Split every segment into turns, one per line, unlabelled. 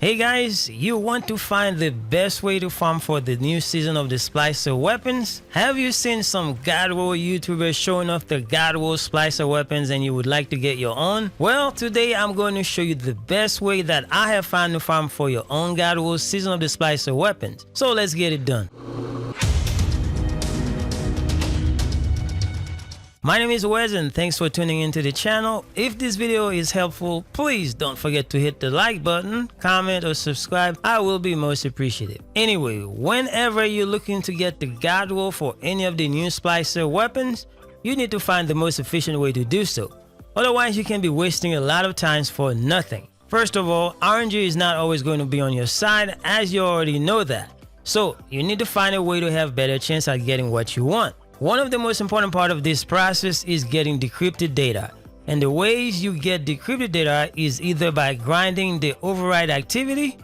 Hey guys, you want to find the best way to farm for the new season of the Splicer weapons? Have you seen some Godroll YouTubers showing off the Godroll Splicer weapons and you would like to get your own? Well, today I'm going to show you the best way that I have found to farm for your own Godroll season of the Splicer weapons. So let's get it done. My name is Wes and thanks for tuning into the channel. If this video is helpful, please don't forget to hit the like button, comment or subscribe. I will be most appreciative. Anyway, whenever you're looking to get the Godroll for any of the new Splicer weapons, you need to find the most efficient way to do so. Otherwise, you can be wasting a lot of time for nothing. First of all, RNG is not always going to be on your side, as you already know that. So you need to find a way to have better chance at getting what you want. One of the most important part of this process is getting decrypted data. And the ways you get decrypted data is either by grinding the override activity,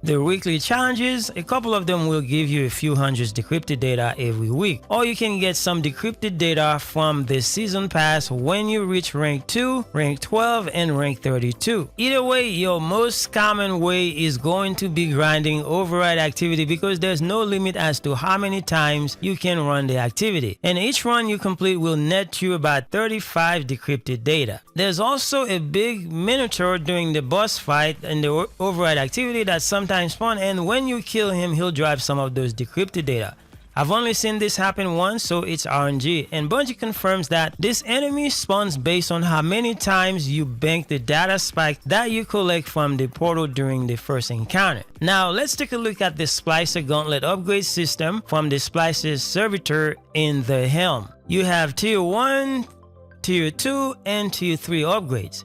the weekly challenges. A couple of them will give you a few hundreds decrypted data every week. Or you can get some decrypted data from the season pass when you reach rank 2, rank 12, and rank 32. Either way, your most common way is going to be grinding override activity because there's no limit as to how many times you can run the activity. And each run you complete will net you about 35 decrypted data. There's also a big minotaur during the boss fight and the override activity that sometimes spawn, and when you kill him, he'll drop some of those decrypted data. I've only seen this happen once, so it's RNG, and Bungie confirms that this enemy spawns based on how many times you bank the data spike that you collect from the portal during the first encounter. Now let's take a look at the Splicer Gauntlet upgrade system from the Splicer servitor in the helm. You have tier 1, tier 2, and tier 3 upgrades.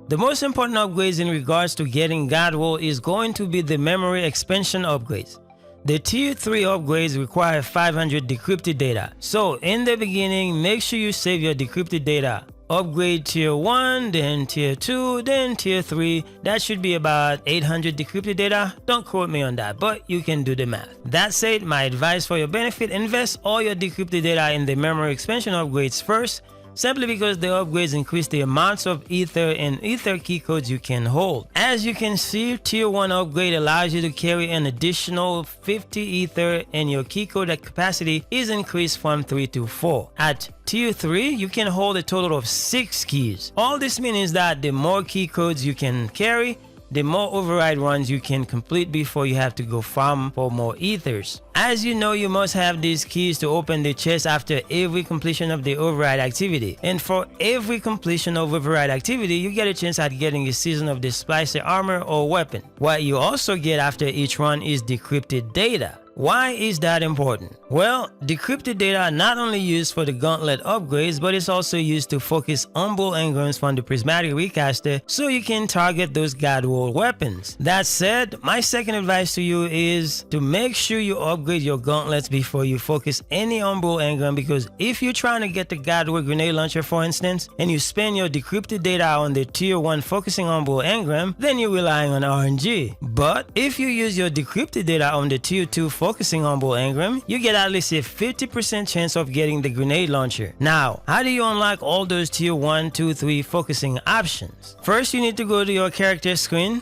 The most important upgrades in regards to getting Godroll is going to be the memory expansion upgrades. The tier 3 upgrades require 500 decrypted data. So in the beginning, make sure you save your decrypted data. Upgrade tier 1, then tier 2, then tier 3. That should be about 800 decrypted data. Don't quote me on that, but you can do the math. That said, my advice for your benefit, invest all your decrypted data in the memory expansion upgrades first, simply because the upgrades increase the amounts of ether and ether key codes you can hold. As you can see, tier 1 upgrade allows you to carry an additional 50 ether and your key code capacity is increased from 3 to 4. At tier 3, you can hold a total of 6 keys. All this means that the more key codes you can carry, the more override runs you can complete before you have to go farm for more ethers. As you know, you must have these keys to open the chest after every completion of the override activity. And for every completion of override activity, you get a chance at getting a season of the Splicer armor or weapon. What you also get after each run is decrypted data. Why is that important? Well, decrypted data are not only used for the Gauntlet upgrades, but it's also used to focus humble engrams from the prismatic recaster so you can target those Godroll weapons. That said, my second advice to you is to make sure you upgrade your gauntlets before you focus any humble engram, because if you're trying to get the Godroll grenade launcher for instance, and you spend your decrypted data on the tier 1 focusing humble engram, then you're relying on RNG. But if you use your decrypted data on the tier 2 focusing humble engram, you get at least a 50% chance of getting the grenade launcher. Now, how do you unlock all those tier 1, 2, 3 focusing options? First, you need to go to your character screen,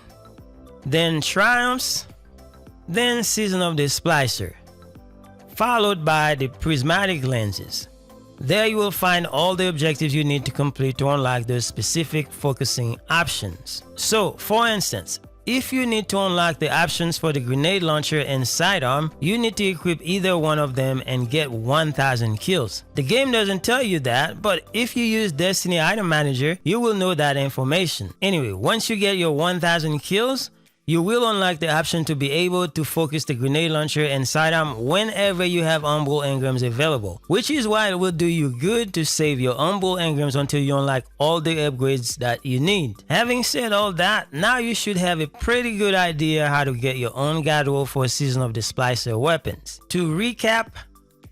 then triumphs, then season of the Splicer, followed by the prismatic lenses. There you will find all the objectives you need to complete to unlock those specific focusing options. So, for instance, if you need to unlock the options for the grenade launcher and sidearm, you need to equip either one of them and get 1000 kills. The game doesn't tell you that, but if you use Destiny Item Manager, you will know that information. Anyway, once you get your 1000 kills, you will unlock the option to be able to focus the grenade launcher and sidearm whenever you have humble engrams available, which is why it will do you good to save your humble engrams until you unlock all the upgrades that you need. Having said all that, now you should have a pretty good idea how to get your own Godroll for a season of the Splicer weapons. To recap,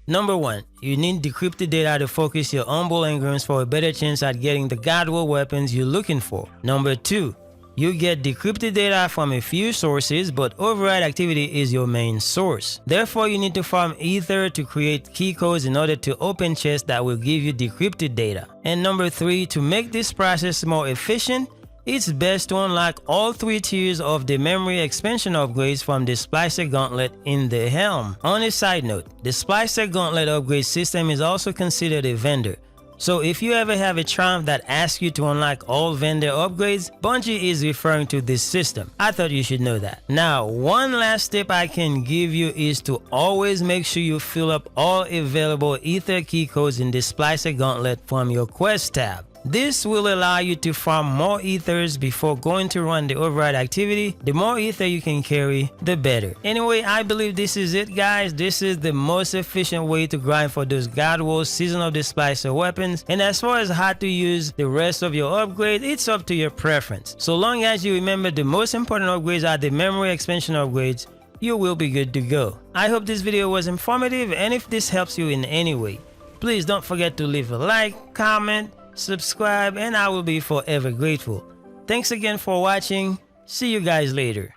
number 1, you need decrypted data to focus your humble engrams for a better chance at getting the Godroll weapons you're looking for. Number 2, you get decrypted data from a few sources, but override activity is your main source. Therefore, you need to farm ether to create key codes in order to open chests that will give you decrypted data. And number 3, to make this process more efficient, it's best to unlock all 3 tiers of the memory expansion upgrades from the Splicer Gauntlet in the helm. On a side note, the Splicer Gauntlet upgrade system is also considered a vendor. So if you ever have a Triumph that asks you to unlock all vendor upgrades, Bungie is referring to this system. I thought you should know that. Now, one last tip I can give you is to always make sure you fill up all available Ether key codes in the Splicer Gauntlet from your quest tab. This will allow you to farm more ethers before going to run the override activity. The more ether you can carry, the better. Anyway, I believe this is it, guys. This is the most efficient way to grind for those God Wars Season of the Splicer weapons. And as far as how to use the rest of your upgrades, it's up to your preference. So long as you remember the most important upgrades are the memory expansion upgrades, you will be good to go. I hope this video was informative, and if this helps you in any way, please don't forget to leave a like, comment, subscribe, and I will be forever grateful. Thanks again for watching. See you guys later.